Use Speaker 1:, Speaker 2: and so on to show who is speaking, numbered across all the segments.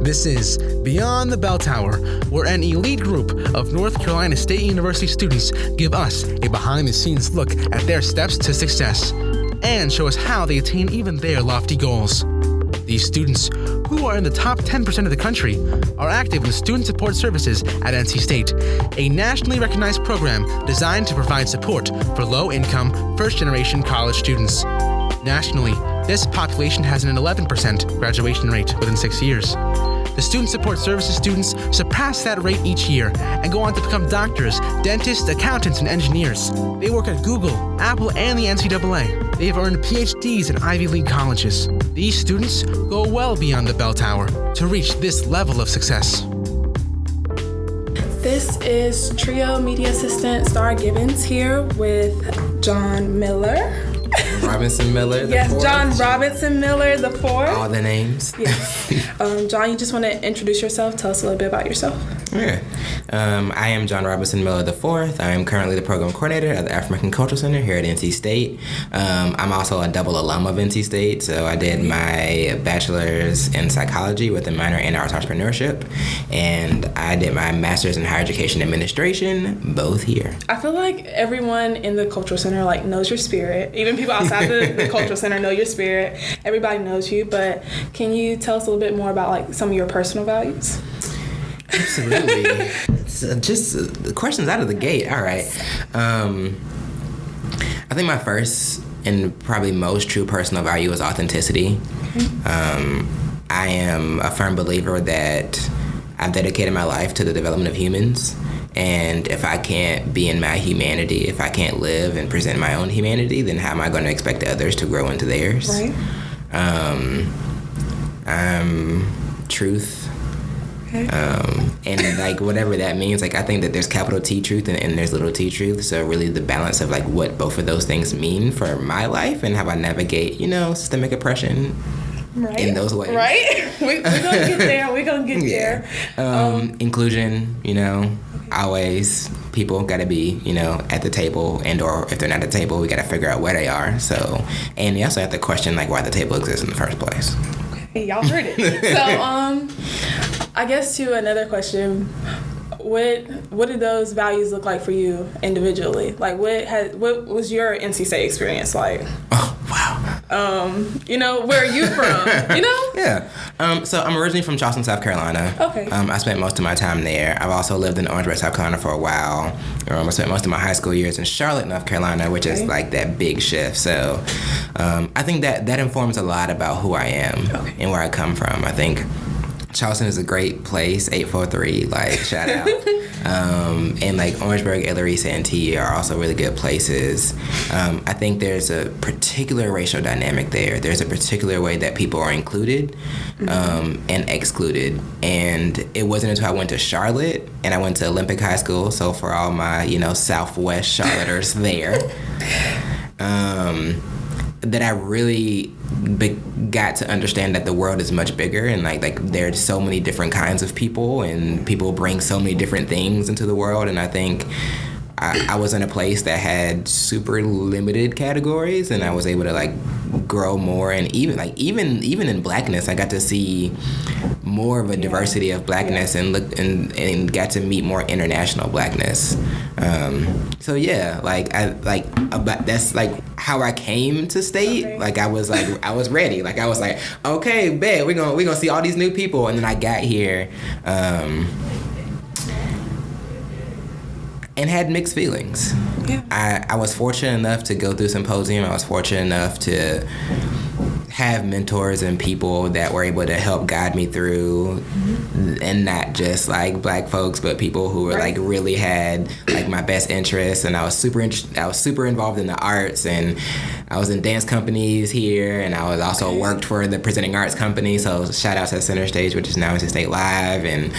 Speaker 1: This is Beyond the Bell Tower, where an elite group of North Carolina State University students give us a behind-the-scenes look at their steps to success and show us how they attain even their lofty goals. These students, who are in the top 10% of the country, are active in Student Support Services at NC State, a nationally recognized program designed to provide support for low-income, first-generation college students. Nationally, this population has an 11% graduation rate within 6 years. The Student Support Services students surpass that rate each year and go on to become doctors, dentists, accountants, and engineers. They work at Google, Apple, and the NCAA. They have earned PhDs in Ivy League colleges. These students go well beyond the bell tower to reach this level of success.
Speaker 2: This is Trio Media Assistant Star Gibbons here with John Miller.
Speaker 3: Robinson Miller.
Speaker 2: Yes, fourth. John Robinson Miller, the fourth.
Speaker 3: All the names.
Speaker 2: Yes. John, you just want to introduce yourself? Tell us a little bit about yourself.
Speaker 3: Yeah. I am John Robinson Miller the fourth. I am currently the program coordinator at the African Cultural Center here at NC State. I'm also a double alum of NC State, so I did my bachelor's in psychology with a minor in arts entrepreneurship, and I did my master's in higher education administration, both here.
Speaker 2: I feel like everyone in the Cultural Center knows your spirit. Even people outside the Cultural Center know your spirit. Everybody knows you, but can you tell us a little bit more about some of your personal values?
Speaker 3: Absolutely. Just the questions out of the gate. All right. I think my first and probably most true personal value is authenticity. I am a firm believer that I've dedicated my life to the development of humans. And if I can't be in my humanity, if I can't live and present my own humanity, then how am I going to expect others to grow into theirs?
Speaker 2: Right.
Speaker 3: Truth. And whatever that means, I think that there's capital T truth and there's little t truth. So really the balance of what both of those things mean for my life and how I navigate, systemic oppression in those ways.
Speaker 2: Right? We're going to get there. We're going to get there.
Speaker 3: Inclusion, always people got to be, at the table, and or if they're not at the table, we got to figure out where they are. So, and you also have to question why the table exists in the first place.
Speaker 2: Okay, y'all heard it. So, I guess to another question, what did those values look like for you individually? What was your NC State experience like?
Speaker 3: Oh, wow.
Speaker 2: Where are you from?
Speaker 3: Yeah. So I'm originally from Charleston, South Carolina.
Speaker 2: Okay.
Speaker 3: I spent most of my time there. I've also lived in Orangeburg, South Carolina for a while. I spent most of my high school years in Charlotte, North Carolina, which is that big shift. So I think that informs a lot about who I am and where I come from. I think Charleston is a great place, 843, shout out. And Orangeburg, Ellery, Santee are also really good places. I think there's a particular racial dynamic there. There's a particular way that people are included and excluded. And it wasn't until I went to Charlotte, and I went to Olympic High School, so for all my, Southwest Charlotters there, that I really got to understand that the world is much bigger, and there's so many different kinds of people, and people bring so many different things into the world. And I think I was in a place that had super limited categories, and I was able to grow more. And even in Blackness, I got to see more of a diversity of Blackness and look and got to meet more international Blackness. That's how I came to State.
Speaker 2: Okay.
Speaker 3: I was ready. I was okay, bet we're gonna see all these new people. And then I got here and had mixed feelings. Yeah. I was fortunate enough to go through symposium. I was fortunate enough to have mentors and people that were able to help guide me through, and not just Black folks, but people who were really had my best interests. And I was super involved in the arts, and I was in dance companies here, and I was also worked for the presenting arts company. So shout out to Center Stage, which is now NC State Live. And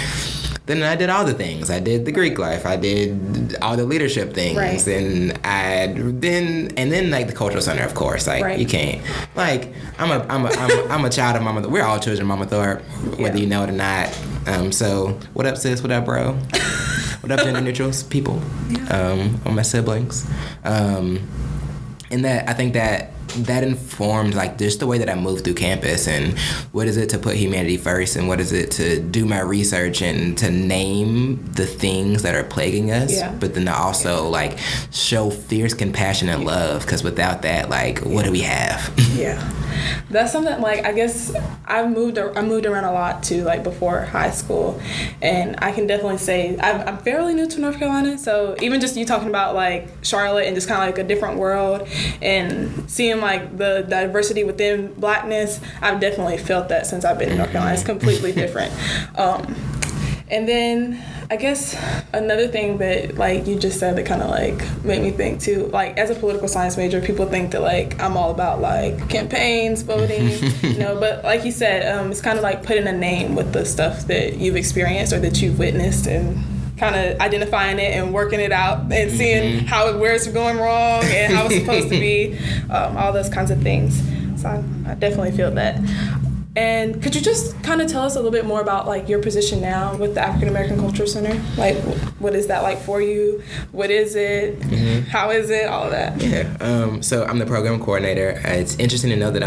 Speaker 3: then I did all the things. I did the Greek life. I did all the leadership things.
Speaker 2: Right.
Speaker 3: And then the Cultural Center, of course. You can't. I'm a child of Mama Thorpe. We're all children of Mama Thorpe, whether you know it or not. So what up, sis? What up, bro? What up, gender neutrals people? All my siblings. And that I think that that informed like just the way that I move through campus, and what is it to put humanity first, and what is it to do my research and to name the things that are plaguing us, but then to also like show fierce compassion and love, because without that, like, what do we have?
Speaker 2: That's something, like, I guess I moved around a lot too, like before high school, and I can definitely say I'm fairly new to North Carolina, so even just you talking about like Charlotte and just kind of like a different world and seeing like the diversity within Blackness, I've definitely felt that since I've been in North Carolina. It's completely different. And then I guess another thing that like you just said that kind of like made me think too, like as a political science major, people think that like I'm all about like campaigns, voting, you know, but like you said, it's kind of like putting a name with the stuff that you've experienced or that you've witnessed, and kind of identifying it and working it out and seeing where it's going wrong and how it's supposed to be, all those kinds of things. So I definitely feel that. And could you just kind of tell us a little bit more about like your position now with the African American Cultural Center? Like, what is that like for you? What is it? How is it? All of that.
Speaker 3: Yeah. So I'm the program coordinator. It's interesting to know that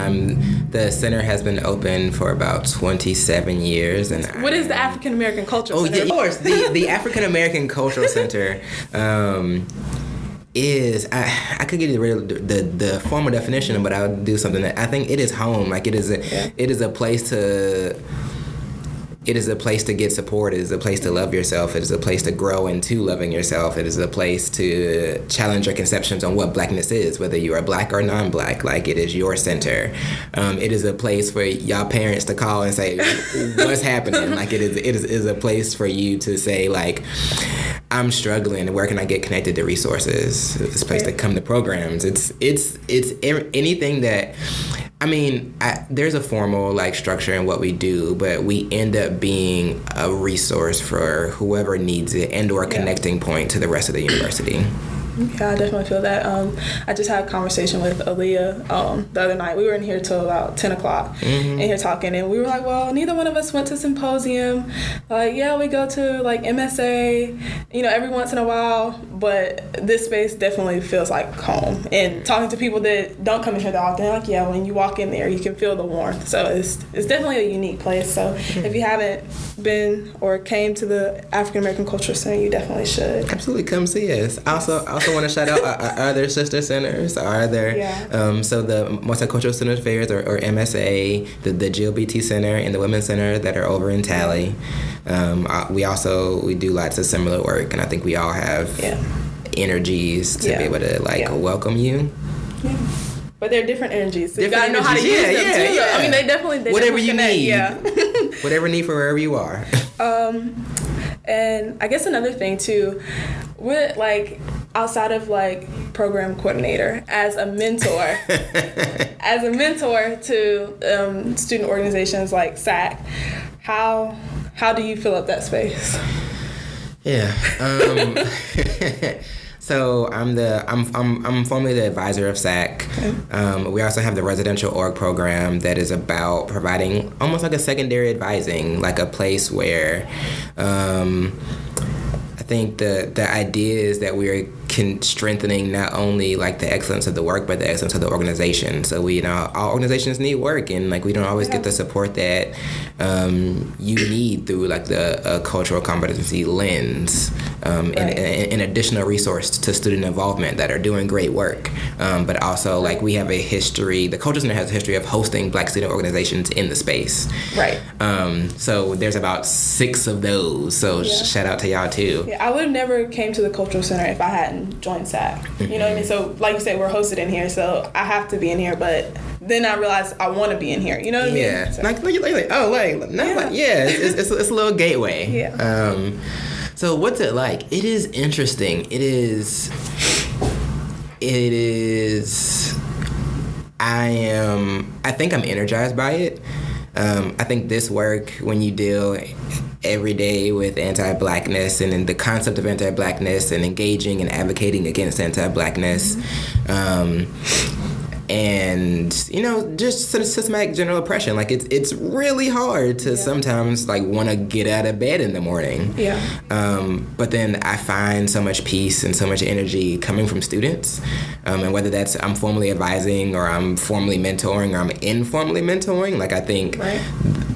Speaker 3: the center has been open for about 27 years. And
Speaker 2: what is the African American Cultural Center?
Speaker 3: Oh, yeah, of course. The African American Cultural Center is, I could give you the formal definition, but I'll do something that I think it is home. Like it is a place to get support. It is a place to love yourself. It is a place to grow into loving yourself. It is a place to challenge your conceptions on what Blackness is, whether you are Black or non-Black. Like, it is your center. It is a place for y'all parents to call and say, what's happening? Like, it is a place for you to say, like, I'm struggling. Where can I get connected to resources? It's a place to come to programs. It's anything that, I mean, there's a formal like structure in what we do, but we end up being a resource for whoever needs it and or a connecting point to the rest of the university.
Speaker 2: Yeah, I definitely feel that. I just had a conversation with Aaliyah the other night. We were in here till about 10 o'clock in here talking, and we were like, well, neither one of us went to symposium. Like, yeah, we go to like MSA, you know, every once in a while, but this space definitely feels like home. And talking to people that don't come in here that often, like, yeah, when you walk in there, you can feel the warmth. So it's definitely a unique place. So if you haven't been or came to the African American Cultural Center, you definitely should.
Speaker 3: Absolutely, come see us. Also want to shout out our other sister centers. So the Multicultural Center Affairs or MSA, the GLBT Center and the Women's Center that are over in Tally. We do lots of similar work, and I think we all have energies to be able to welcome you.
Speaker 2: Yeah. But they're different energies, so you gotta know how to use them too. Yeah. I mean, they definitely
Speaker 3: whatever you
Speaker 2: connect.
Speaker 3: need.
Speaker 2: Yeah.
Speaker 3: Whatever need for wherever you are.
Speaker 2: And I guess another thing too, with like outside of like program coordinator, as a mentor to student organizations like SAC, how do you fill up that space?
Speaker 3: Yeah. So I'm formerly the advisor of SAC. We also have the residential org program that is about providing almost like a secondary advising, like a place where I think the idea is that we're strengthening not only like the excellence of the work, but the excellence of the organization. So all organizations need work, and like we don't always get the support that you need through like the cultural competency lens, an additional resource to student involvement that are doing great work. But also like we have a history. The Cultural Center has a history of hosting Black student organizations in the space. Right. So there's about 6 of those. So shout out to y'all too.
Speaker 2: Yeah, I would have never came to the Cultural Center if I hadn't joined SAC. You know what I mean? So like you said, we're hosted in here, so I have to be in here, but then I realized I want to be in here. You know what I mean?
Speaker 3: Yeah. So. It's a little gateway.
Speaker 2: Yeah.
Speaker 3: So what's it like? It is interesting. It is. I think I'm energized by it. I think this work, when you deal every day with anti-Blackness and the concept of anti-Blackness and engaging and advocating against anti-Blackness, and you know, just systematic general oppression. Like it's really hard to sometimes like want to get out of bed in the morning.
Speaker 2: Yeah.
Speaker 3: But then I find so much peace and so much energy coming from students, and whether that's I'm formally advising or I'm formally mentoring or I'm informally mentoring. Like I think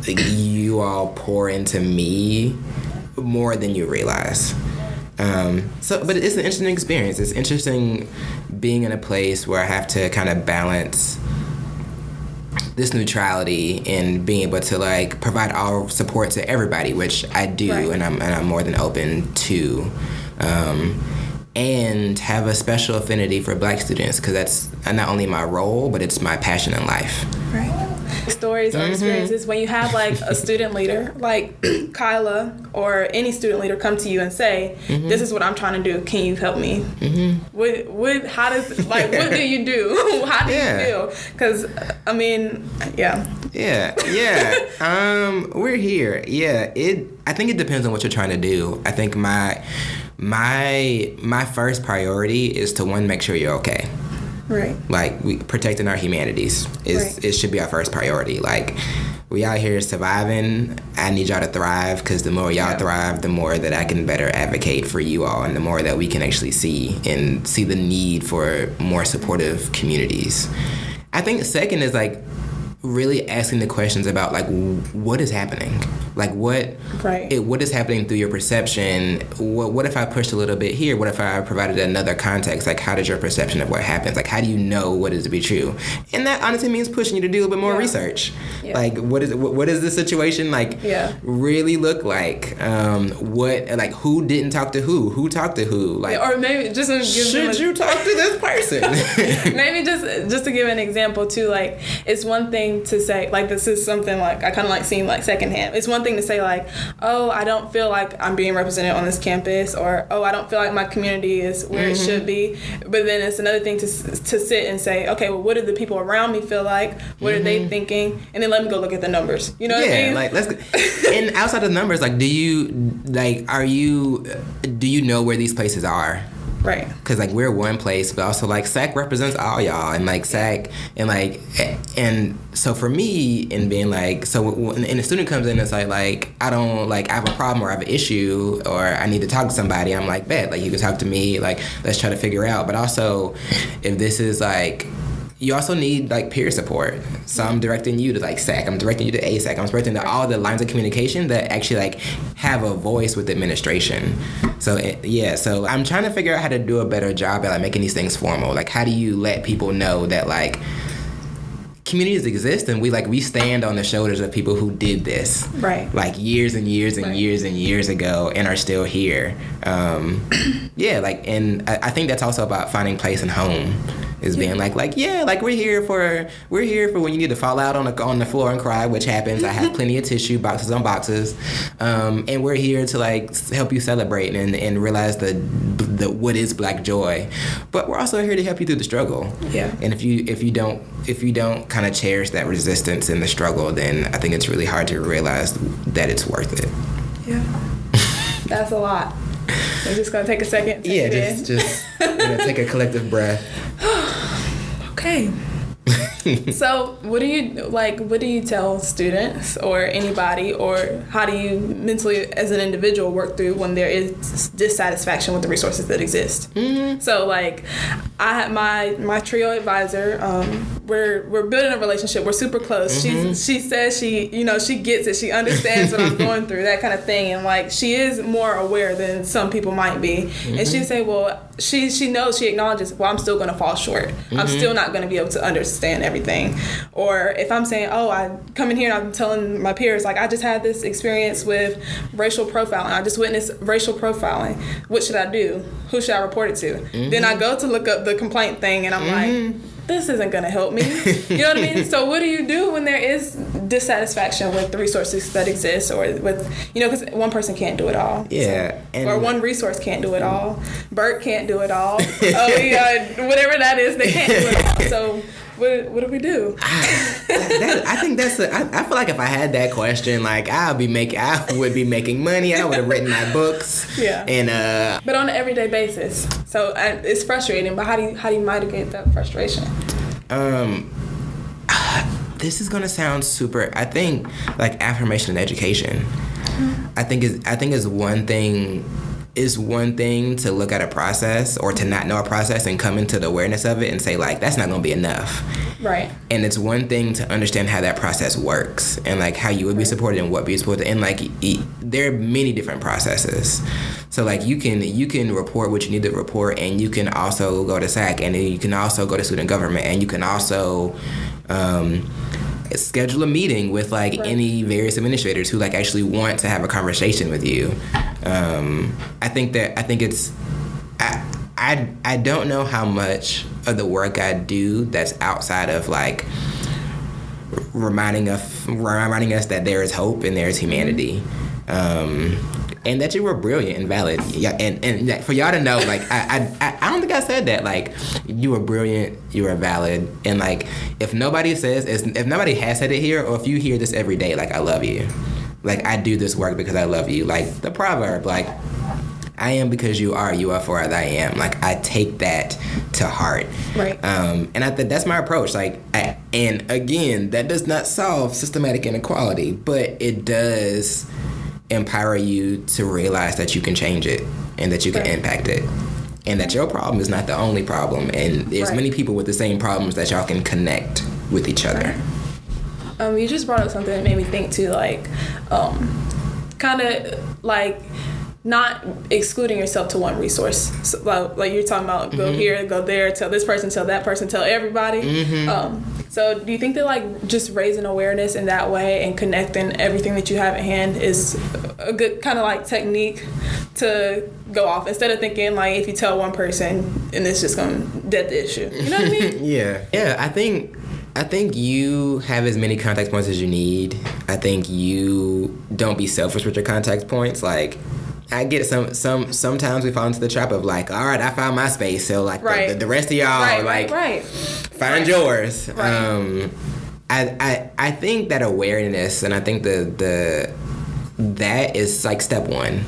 Speaker 3: you all pour into me more than you realize. But it's an interesting experience. It's interesting being in a place where I have to kind of balance this neutrality and being able to like provide all support to everybody, which I do, and I'm more than open to, and have a special affinity for Black students because that's not only my role, but it's my passion in life.
Speaker 2: Right. Stories or experiences when you have like a student leader like Kyla or any student leader come to you and say, this is what I'm trying to do, can you help me? What do you do? How do you feel? Because I mean,
Speaker 3: we're here. I think it depends on what you're trying to do. I think my first priority is to make sure you're okay.
Speaker 2: Right.
Speaker 3: Like protecting our humanities it should be our first priority. Like we out here surviving. I need y'all to thrive because the more y'all thrive, the more that I can better advocate for you all, and the more that we can actually see the need for more supportive communities. I think the second is like really asking the questions about like what is happening, like what is happening through your perception. What if I pushed a little bit here? What if I provided another context? Like how does your perception of what happens, like how do you know what is to be true? And that honestly means pushing you to do a little bit more research. Like what is the situation like really look like? Who didn't talk to who talked to who, like
Speaker 2: or maybe just
Speaker 3: should you talk to this person?
Speaker 2: Maybe just to give an example too, like it's one thing to say like this is something like I kind of like seeing like secondhand. It's one thing to say like, oh, I don't feel like I'm being represented on this campus, or oh, I don't feel like my community is where it should be. But then it's another thing to sit and say, okay, well, what do the people around me feel like? What are they thinking? And then let me go look at the numbers. You know what I mean?
Speaker 3: Like let's. And outside of the numbers, like, do you know where these places are?
Speaker 2: Right.
Speaker 3: Because, like, we're one place, but also, like, SAC represents all y'all. And, like, SAC, and, like, and so for me, in being, like, so when a student comes in and it's like, I have a problem or I have an issue or I need to talk to somebody, I'm like, bet, like, you can talk to me, like, let's try to figure out. But also, if this is, like, you also need like peer support. So I'm directing you to like SAC, I'm directing you to ASAC, I'm directing to all the lines of communication that actually like have a voice with administration. So so I'm trying to figure out how to do a better job at like making these things formal. Like how do you let people know that like communities exist and we stand on the shoulders of people who did this like years and years and years and years ago and are still here. And I think that's also about finding place and home. Is being like we're here for when you need to fall out on the floor and cry, which happens. I have plenty of tissue, boxes on boxes, and we're here to like help you celebrate and realize the what is Black joy. But we're also here to help you through the struggle. Yeah. And if you don't kind of cherish that resistance in the struggle, then I think it's really hard to realize that it's worth it. Yeah.
Speaker 2: That's a lot. We're just gonna take a second.
Speaker 3: Just take a collective breath.
Speaker 2: Okay. So what do you tell students or anybody, or how do you mentally as an individual work through when there is dissatisfaction with the resources that exist? So like I had my trio advisor, we're building a relationship, we're super close. She says she gets it, she understands what I'm going through, that kind of thing, and like she is more aware than some people might be. And she say, well, she knows, she acknowledges, well, I'm still going to fall short. I'm still not going to be able to understand everything. Or if I'm saying, oh, I come in here and I'm telling my peers, like, I just had this experience with racial profiling, I just witnessed racial profiling, what should I do? Who should I report it to? Then I go to look up the complaint thing and I'm like, this isn't going to help me. You know what I mean? So what do you do when there is dissatisfaction with the resources that exist, or with, because one person can't do it all. Yeah. So, or one resource can't do it all. Bert can't do it all. Whatever that is, they can't do it all. So what do we do?
Speaker 3: I think I feel like if I had that question, like I would be making money. I would have written my books. Yeah. And
Speaker 2: but on an everyday basis. So it's frustrating. But how do you mitigate that frustration?
Speaker 3: This is gonna sound super. I think like affirmation and education. I think is one thing. Is one thing to look at a process or to not know a process and come into the awareness of it and say like that's not gonna be enough.
Speaker 2: Right.
Speaker 3: And it's one thing to understand how that process works and like how you would be supported and what be supported, and like there are many different processes. So like you can report what you need to report, and you can also go to SAC, and you can also go to student government, and you can also schedule a meeting with like any various administrators who like actually want to have a conversation with you. I don't know how much of the work I do that's outside of like reminding us that there is hope and there is humanity. And that you were brilliant and valid. Yeah, and for y'all to know, like, I don't think I said that. Like, you were brilliant, you were valid, and like, if nobody has said it here, or if you hear this every day, like, I love you. Like, I do this work because I love you. Like the proverb, like, I am because you are for as I am. Like, I take that to heart.
Speaker 2: Right.
Speaker 3: And I think that's my approach. Like, and again, that does not solve systematic inequality, but it does empower you to realize that you can change it and that you can impact it, and that your problem is not the only problem, and there's many people with the same problems that y'all can connect with each other.
Speaker 2: You just brought up something that made me think too, like kind of like not excluding yourself to one resource. So, like you're talking about, go here, go there, tell this person, tell that person, tell everybody. So do you think that like just raising awareness in that way and connecting everything that you have at hand is a good kind of like technique to go off, instead of thinking like if you tell one person and it's just gonna dead the issue? You know what I mean?
Speaker 3: Yeah. I think you have as many contact points as you need. I think you don't be selfish with your contact points. Like, I get sometimes we fall into the trap of like, all right, I found my space, so like the rest of y'all find yours. I think that awareness, and I think that is like step one.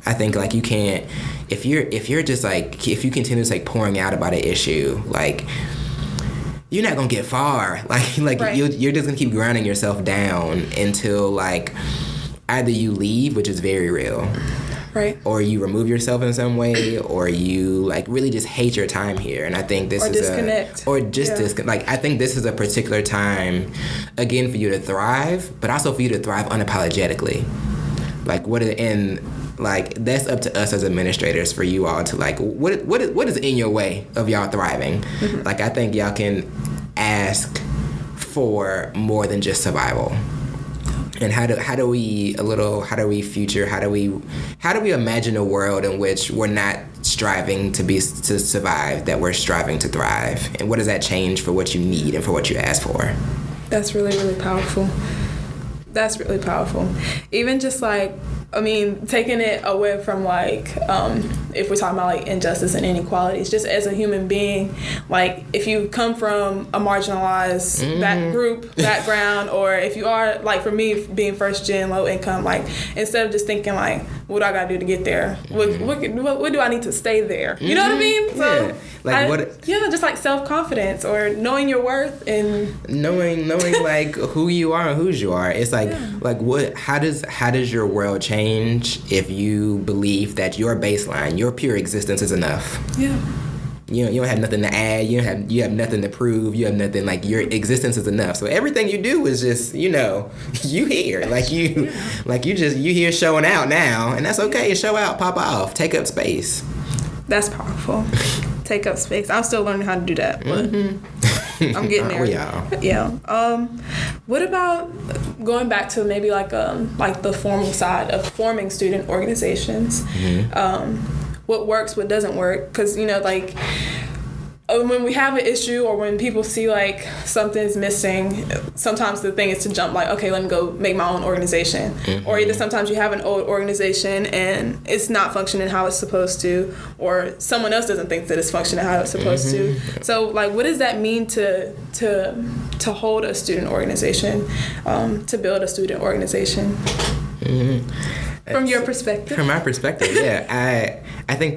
Speaker 3: I think like you can't, if you're just like, if you continue like pouring out about an issue, like, you're not gonna get far. You're just gonna keep grinding yourself down until like either you leave, which is very real.
Speaker 2: Right.
Speaker 3: Or you remove yourself in some way, or you like really just hate your time here. And I think this disconnect. Like, I think this is a particular time, again, for you to thrive, but also for you to thrive unapologetically. Like, that's up to us as administrators, for you all to like, what is in your way of y'all thriving? Like, I think y'all can ask for more than just survival. And how do we imagine a world in which we're not striving to survive, that we're striving to thrive? And what does that change for what you need and for what you ask for?
Speaker 2: That's really, really powerful. That's really powerful. Even just like, I mean, taking it away from like, if we're talking about like injustice and inequalities, just as a human being, like if you come from a marginalized background, or if you are, like for me, being first gen, low income, like instead of just thinking like, what do I gotta do to get there? What do I need to stay there? You know what I mean? So just like self-confidence, or knowing your worth, and knowing
Speaker 3: like who you are and whose you are. It's like how does your world change if you believe that your baseline, your pure existence is enough?
Speaker 2: Yeah.
Speaker 3: You don't have nothing to add. You have nothing to prove. You have nothing, like your existence is enough. So everything you do is just, you here. Like you here showing out now, and that's okay. Show out, pop off, take up space.
Speaker 2: That's powerful. Take up space. I'm still learning how to do that, but I'm getting there. Yeah. What about going back to maybe like the formal side of forming student organizations? What works, what doesn't work? Because like when we have an issue, or when people see like something's missing, sometimes the thing is to jump like, okay, let me go make my own organization. Or either sometimes you have an old organization and it's not functioning how it's supposed to, or someone else doesn't think that it's functioning how it's supposed to. So like, what does that mean to hold a student organization, to build a student organization? From your perspective?
Speaker 3: From my perspective, yeah. I think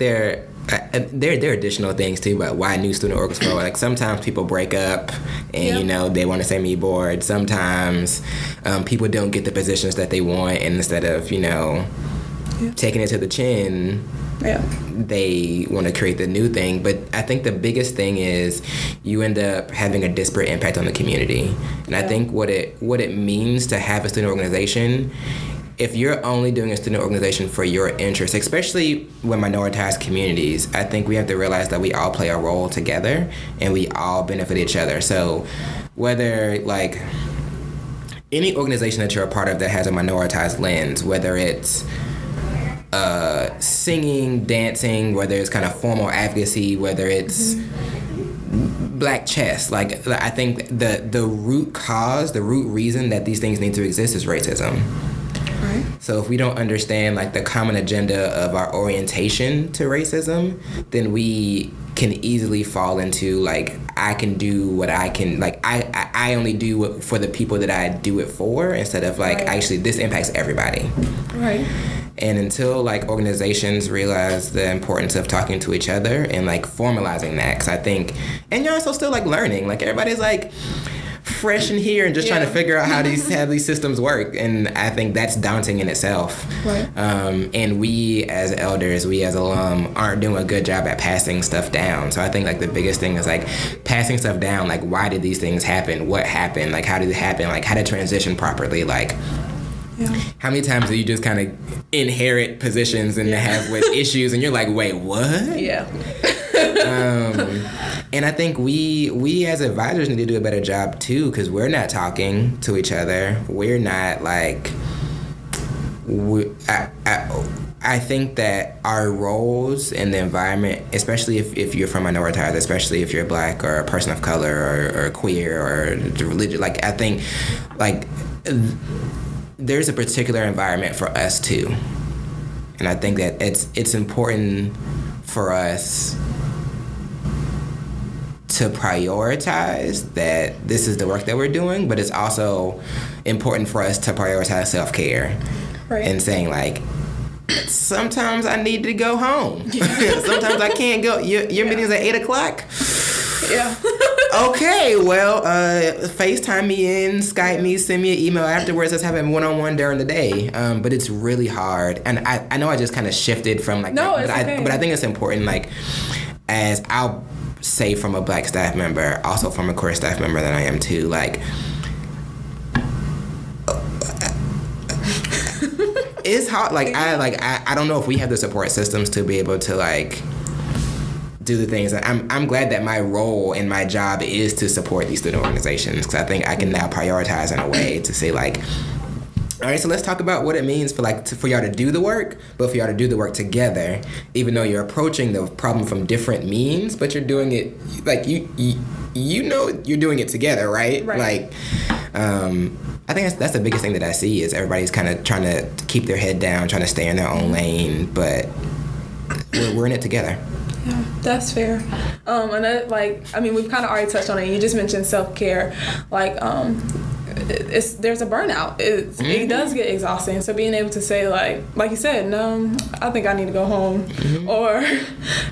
Speaker 3: there are additional things too about why new student orgs grow. Like sometimes people break up and they want to semi board. Sometimes people don't get the positions that they want, and instead of taking it to the chin, they want to create the new thing. But I think the biggest thing is you end up having a disparate impact on the community. And I think what it means to have a student organization, if you're only doing a student organization for your interests, especially with minoritized communities, I think we have to realize that we all play a role together and we all benefit each other. So whether like any organization that you're a part of that has a minoritized lens, whether it's singing, dancing, whether it's kind of formal advocacy, whether it's black chess, like I think the root cause, the root reason that these things need to exist is racism. Right. So if we don't understand like the common agenda of our orientation to racism, then we can easily fall into like, I can do what I can, like I only do it for the people that I do it for, instead of like actually this impacts everybody. Right. And until like organizations realize the importance of talking to each other and like formalizing that, because I think, and you're also still like learning, like everybody's like fresh in here and just trying to figure out how these systems work, and I think that's daunting in itself. Right. And we as elders, we as alum aren't doing a good job at passing stuff down. So I think like the biggest thing is like passing stuff down, like why did these things happen? What happened? Like how did it happen? Like how to transition properly? Like how many times do you just kind of inherit positions and have with issues and you're like, wait, what? Yeah. And I think we as advisors need to do a better job too, because we're not talking to each other. We're not like, I think that our roles in the environment, especially if you're from minoritized, especially if you're black or a person of color or queer or religious, like I think like there's a particular environment for us too. And I think that it's important for us to prioritize that this is the work that we're doing, but it's also important for us to prioritize self-care. Right. And saying like, sometimes I need to go home. Sometimes I can't go. Your meeting's at 8:00? Yeah. Okay, well, FaceTime me in, Skype me, send me an email afterwards. Let's have a one-on-one during the day. But it's really hard. And I know I just kind of shifted from like, no, it's okay. But I think it's important, like, as I'll say from a black staff member, also from a queer staff member that I am too, like, it's hard. Like, I don't know if we have the support systems to be able to like do the things. I'm glad that my role and my job is to support these student organizations, because I think I can now prioritize in a way to say like, all right, so let's talk about what it means for like for y'all to do the work, but for y'all to do the work together, even though you're approaching the problem from different means, but you're doing it like you know you're doing it together, right? Like, I think that's the biggest thing that I see is everybody's kind of trying to keep their head down, trying to stay in their own lane, but we're in it together.
Speaker 2: Yeah, that's fair. Another, like, I mean, we've kind of already touched on it. You just mentioned self-care. Like, there's a burnout. It does get exhausting. So being able to say like you said, no, I think I need to go home, or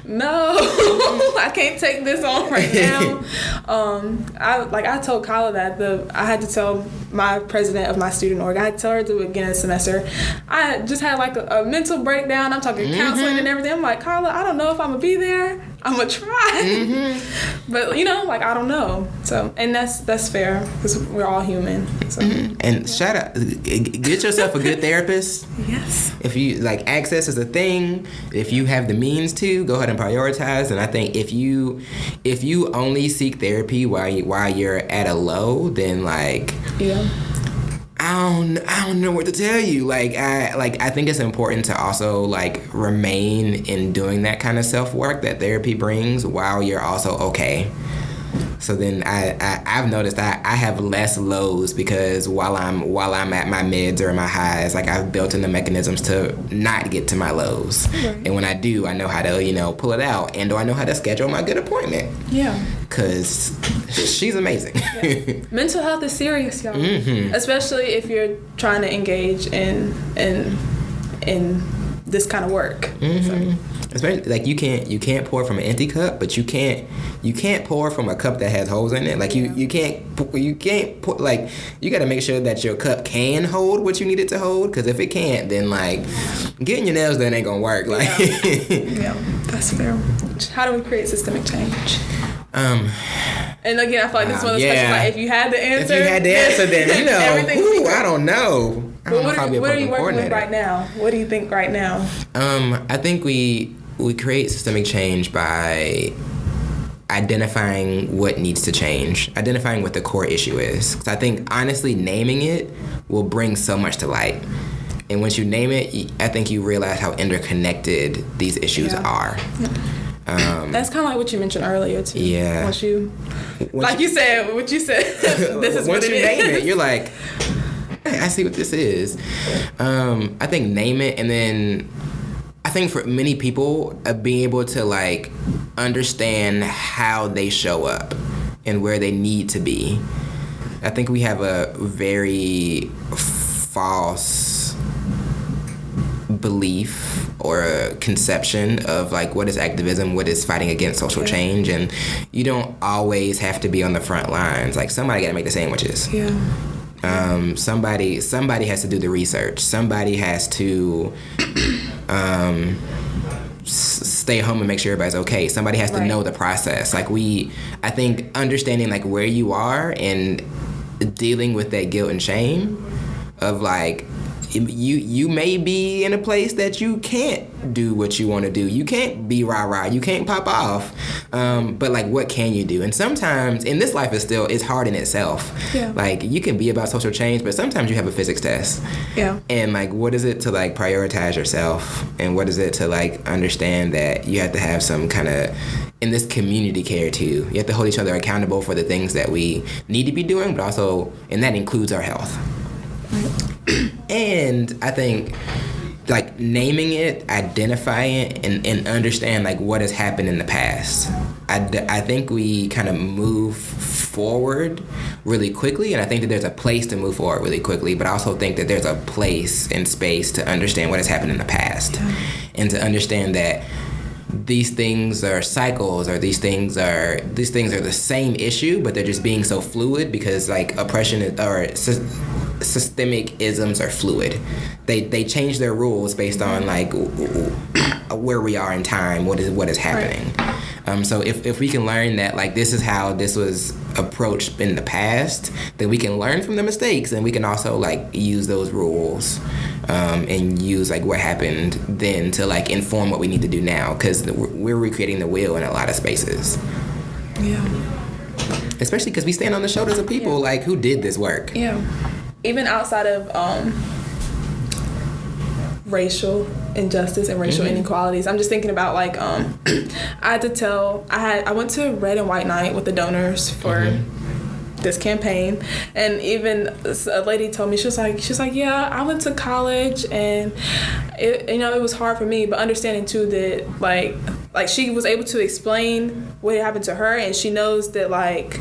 Speaker 2: no, I can't take this on right now. I told Kyla that I had to tell my president of my student org. I had to tell her at the beginning of the semester. I just had like a mental breakdown. I'm talking counseling and everything. I'm like, Kyla, I don't know if I'm gonna be there. I'm gonna try, but like I don't know. So, and that's fair because we're all human. So.
Speaker 3: And shout out, get yourself a good therapist.
Speaker 2: Yes.
Speaker 3: If you like, access is a thing. If you have the means to, go ahead and prioritize. And I think if you only seek therapy while you're at a low, then like. Yeah. I don't know what to tell you. I think it's important to also like remain in doing that kind of self-work that therapy brings while you're also okay. So then I've noticed I have less lows because while I'm at my mids or my highs, like I've built in the mechanisms to not get to my lows. Right. And when I do, I know how to pull it out, and do I know how to schedule my good appointment. Yeah. Because she's amazing.
Speaker 2: Yeah. Mental health is serious, y'all. Especially if you're trying to engage in this kind of work. So.
Speaker 3: Especially like you can't pour from an empty cup, but you can't pour from a cup that has holes in it. Like you can't pour, like you got to make sure that your cup can hold what you need it to hold. Because if it can't, then like getting your nails done ain't gonna work. Like
Speaker 2: yeah, that's fair. How do we create systemic change? And again, I feel like this is one of those questions. Like, if you had the answer,
Speaker 3: then
Speaker 2: everything.
Speaker 3: I don't know.
Speaker 2: What are you working with right now? What do you think right now?
Speaker 3: I think we create systemic change by identifying what needs to change, identifying what the core issue is. Because I think honestly, naming it will bring so much to light. And once you name it, I think you realize how interconnected these issues are.
Speaker 2: Yeah. That's kind of like what you mentioned earlier too.
Speaker 3: Yeah.
Speaker 2: Once you said, this is what it is. Once you name
Speaker 3: it, you're like, hey, I see what this is. I think name it, and then I think for many people, being able to like understand how they show up and where they need to be. I think we have a very false belief or a conception of like what is activism, what is fighting against social change, and you don't always have to be on the front lines. Like somebody got to make the sandwiches.
Speaker 2: Yeah.
Speaker 3: Somebody has to do the research. Somebody has to stay home and make sure everybody's okay. Somebody has to know the process. Like I think understanding like where you are and dealing with that guilt and shame of like, you may be in a place that you can't do what you want to do. You can't be rah-rah. You can't pop off. But like, what can you do? And sometimes, and this life is hard in itself.
Speaker 2: Yeah.
Speaker 3: Like, you can be about social change, but sometimes you have a physics test.
Speaker 2: Yeah.
Speaker 3: And like, what is it to like prioritize yourself? And what is it to like understand that you have to have some kind of, in this community care too. You have to hold each other accountable for the things that we need to be doing, but also, and that includes our health. And I think like naming it, identifying it, and understand like what has happened in the past. I think we kind of move forward really quickly, and I think that there's a place to move forward really quickly, but I also think that there's a place and space to understand what has happened in the past, and to understand that these things are cycles, or these things are the same issue, but they're just being so fluid because like oppression or systemic isms are fluid. They change their rules based on like where we are in time, what is happening. Right. So if we can learn that like this is how this was approached in the past, then we can learn from the mistakes, and we can also like use those rules and use like what happened then to like inform what we need to do now, because we're recreating the wheel in a lot of spaces.
Speaker 2: Yeah.
Speaker 3: Especially because we stand on the shoulders of people like who did this work.
Speaker 2: Yeah. Even outside of racial injustice and racial inequalities, I'm just thinking about like I went to Red and White Night with the donors for this campaign, and even a lady told me, she was like, yeah, I went to college, and it was hard for me, but understanding too that like she was able to explain what happened to her, and she knows that like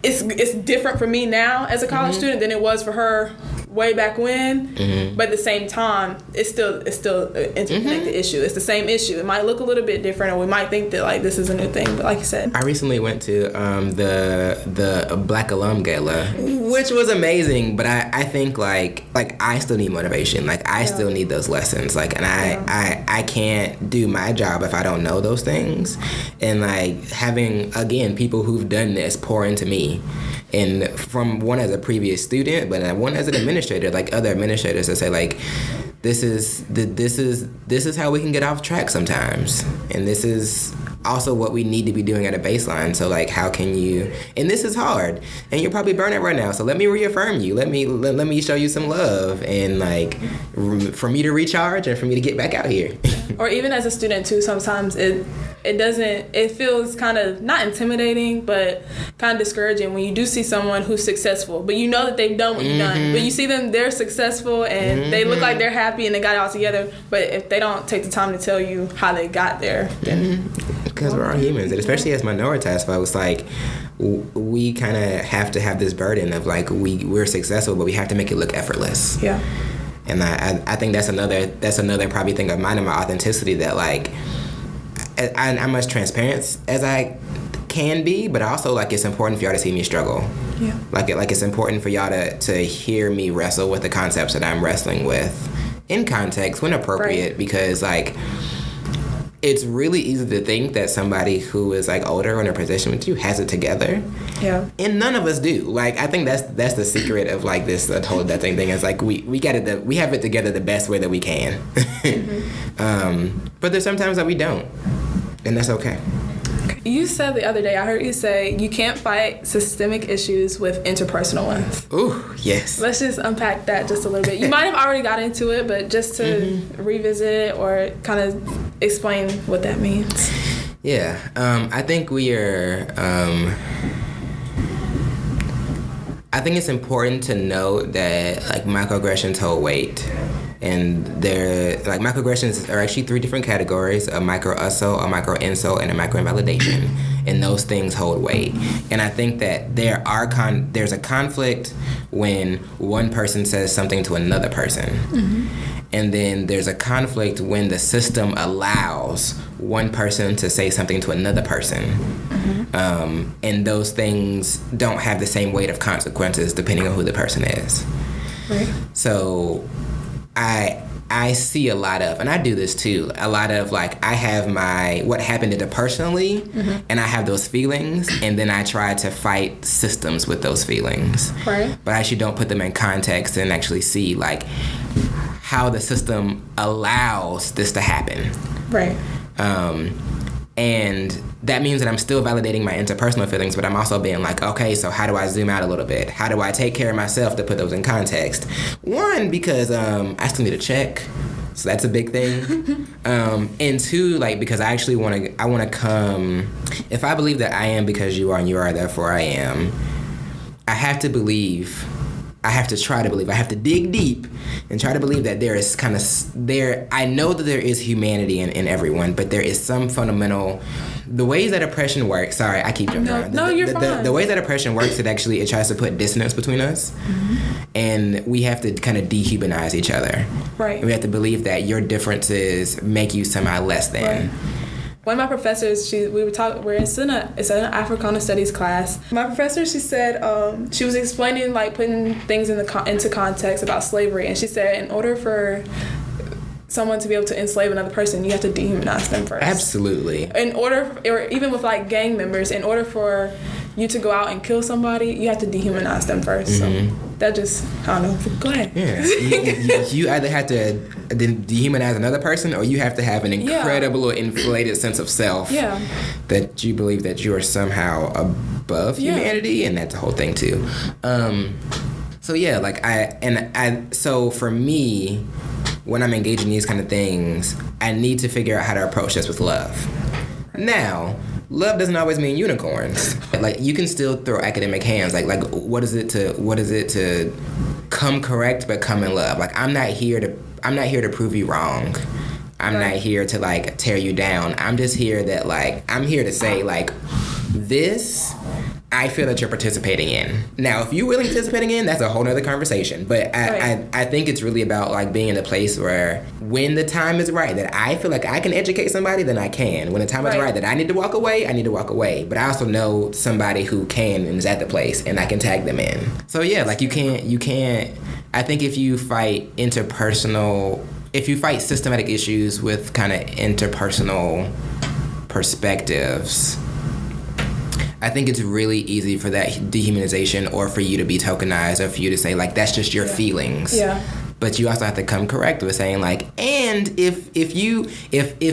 Speaker 2: it's different for me now as a college student than it was for her way back when, but at the same time, it's still an interconnected issue. It's the same issue. It might look a little bit different, or we might think that like this is a new thing, but like you said,
Speaker 3: I recently went to the Black Alum Gala, which was amazing. But I think like I still need motivation. Like I still need those lessons. Like, and I can't do my job if I don't know those things. And like having again people who've done this pour into me. And from one as a previous student, but one as an administrator, like other administrators that say like, this is how we can get off track sometimes, and this is also what we need to be doing at a baseline. So like, how can you? And this is hard, and you're probably burning right now. So let me reaffirm you. Let me show you some love, and like for me to recharge and for me to get back out here.
Speaker 2: Or even as a student too, sometimes it feels kind of not intimidating, but kind of discouraging when you do see someone who's successful, but you know that they've done what you've done. But you see them, they're successful, and they look like they're happy and they got it all together. But if they don't take the time to tell you how they got there, then
Speaker 3: because we're all humans, and especially as minoritized folks, like we kind of have to have this burden of like we're successful, but we have to make it look effortless.
Speaker 2: Yeah.
Speaker 3: And I think that's another probably thing of mine and my authenticity, that like I'm as transparent as I can be, but also like it's important for y'all to see me struggle.
Speaker 2: Yeah.
Speaker 3: Like it's important for y'all to hear me wrestle with the concepts that I'm wrestling with in context when appropriate, because like it's really easy to think that somebody who is like older or in a position with you has it together.
Speaker 2: Yeah.
Speaker 3: And none of us do. Like I think that's the secret of like this whole that thing is like we have it together the best way that we can. But there's sometimes that we don't. And that's okay.
Speaker 2: You said the other day, I heard you say you can't fight systemic issues with interpersonal ones.
Speaker 3: Ooh, yes.
Speaker 2: Let's just unpack that just a little bit. You might have already got into it, but just to revisit it or kind of explain what that means.
Speaker 3: Yeah. I think we are... I think it's important to note that like microaggressions hold weight. And they're like microaggressions are actually 3 different categories: a micro assault, a micro insult, and a micro invalidation. And those things hold weight. And I think that there's a conflict when one person says something to another person. And then there's a conflict when the system allows one person to say something to another person. And those things don't have the same weight of consequences depending on who the person is.
Speaker 2: Right.
Speaker 3: So I see a lot of, and I do this too, a lot of like I have my what happened interpersonally, and I have those feelings, and then I try to fight systems with those feelings.
Speaker 2: Right.
Speaker 3: But I actually don't put them in context and actually see like how the system allows this to happen.
Speaker 2: Right.
Speaker 3: And that means that I'm still validating my interpersonal feelings, but I'm also being like, okay, so how do I zoom out a little bit? How do I take care of myself to put those in context? One, because I still need a check, so that's a big thing. And 2, like because I actually want to come. If I believe that I am because you are and you are therefore I am, I have to believe. I have to try to believe. I have to dig deep and try to believe that there is I know that there is humanity in everyone, but there is some fundamental, the ways that oppression works. Sorry, I keep jumping around.
Speaker 2: No, you're fine.
Speaker 3: The way that oppression works, it tries to put dissonance between us, and we have to kind of dehumanize each other.
Speaker 2: Right.
Speaker 3: And we have to believe that your differences make you somehow less than.
Speaker 2: Right. One of my professors, we're in an Africana Studies class. My professor, she said, she was explaining like putting things into context about slavery, and she said in order for someone to be able to enslave another person, you have to dehumanize them first.
Speaker 3: Absolutely.
Speaker 2: Or even with like gang members, in order for you to go out and kill somebody, you have to dehumanize them first. So that just, I don't know. Go ahead.
Speaker 3: Yeah. You either have to dehumanize another person, or you have to have an incredible inflated sense of self that you believe that you are somehow above humanity, and that's the whole thing too. So yeah, like so for me, when I'm engaging these kind of things, I need to figure out how to approach this with love. Now, love doesn't always mean unicorns. Like you can still throw academic hands. Like what is it to come correct but come in love? Like I'm not here to prove you wrong. I'm not here to like tear you down. I'm just here that like I'm here to say like this I feel that you're participating in. Now, if you're willing to participating in, that's a whole nother conversation. But I think it's really about like being in a place where when the time is right, that I feel like I can educate somebody, then I can. When the time is right that I need to walk away, I need to walk away. But I also know somebody who can and is at the place, and I can tag them in. So yeah, like you can't, I think if you fight systematic issues with kind of interpersonal perspectives, I think it's really easy for that dehumanization or for you to be tokenized or for you to say, like, that's just your feelings. Yeah. But you also have to come correct with saying, like, and if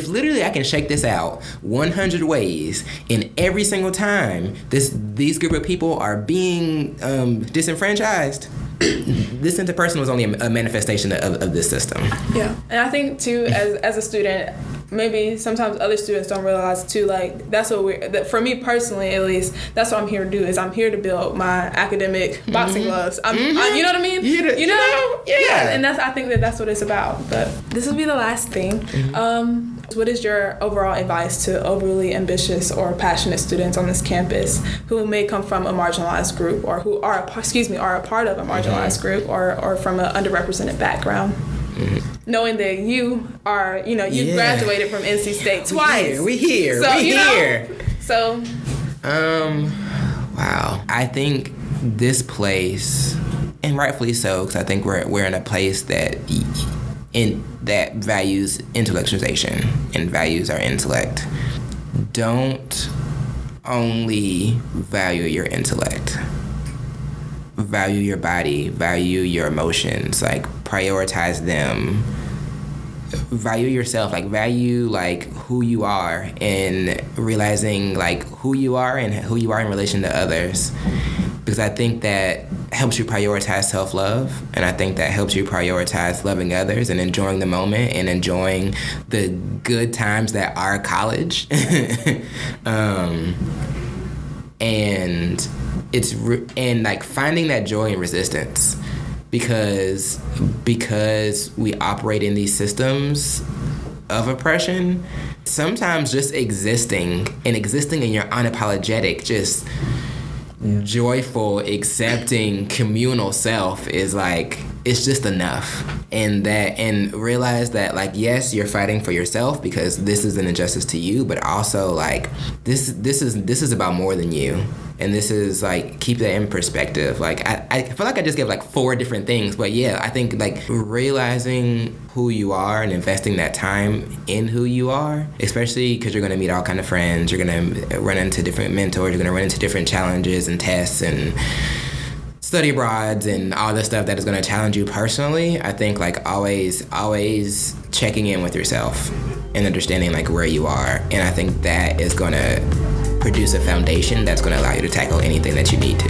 Speaker 3: literally I can shake this out 100 ways, and every single time these group of people are being disenfranchised, this interpersonal is only a manifestation of this system. Yeah.
Speaker 2: And I think, too, as a student, maybe sometimes other students don't realize too, like that's what for me personally at least, that's what I'm here to do, is I'm here to build my academic boxing gloves. You know what I mean? You know? Yeah. And I think that's what it's about. But this will be the last thing. What is your overall advice to overly ambitious or passionate students on this campus who may come from a marginalized group, or who are a part of a marginalized group, or from an underrepresented background? knowing that you are, you graduated from NC State twice.
Speaker 3: We here.
Speaker 2: So,
Speaker 3: wow. I think this place, and rightfully so, because I think we're in a place that values intellectualization and values our intellect. Don't only value your intellect. Value your body, value your emotions, like prioritize them. Value yourself, like value like who you are, and realizing like who you are and who you are in relation to others. Because I think that helps you prioritize self-love, and I think that helps you prioritize loving others and enjoying the moment and enjoying the good times that are college. And it's and like finding that joy in resistance, because we operate in these systems of oppression. Sometimes just existing and your unapologetic, just joyful, accepting, communal self is like, it's just enough. And realize that, like, yes, you're fighting for yourself because this is an injustice to you, but also like this is about more than you. And this is like, keep that in perspective. Like I feel like I just gave like 4 different things, but yeah, I think like realizing who you are and investing that time in who you are, especially because you're going to meet all kind of friends, you're going to run into different mentors, you're going to run into different challenges and tests and study abroads and all the stuff that is going to challenge you personally. I think like always checking in with yourself and understanding like where you are. And I think that is going to produce a foundation that's going to allow you to tackle anything that you need to.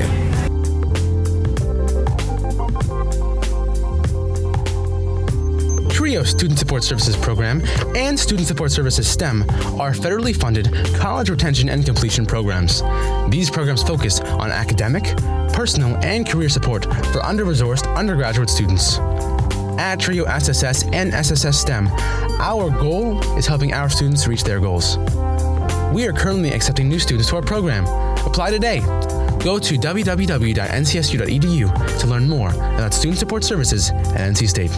Speaker 1: TRIO Student Support Services Program and Student Support Services STEM are federally funded college retention and completion programs. These programs focus on academic, personal, and career support for under-resourced undergraduate students. At TRIO SSS and SSS STEM, our goal is helping our students reach their goals. We are currently accepting new students to our program. Apply today. Go to www.ncsu.edu to learn more about student support services at NC State.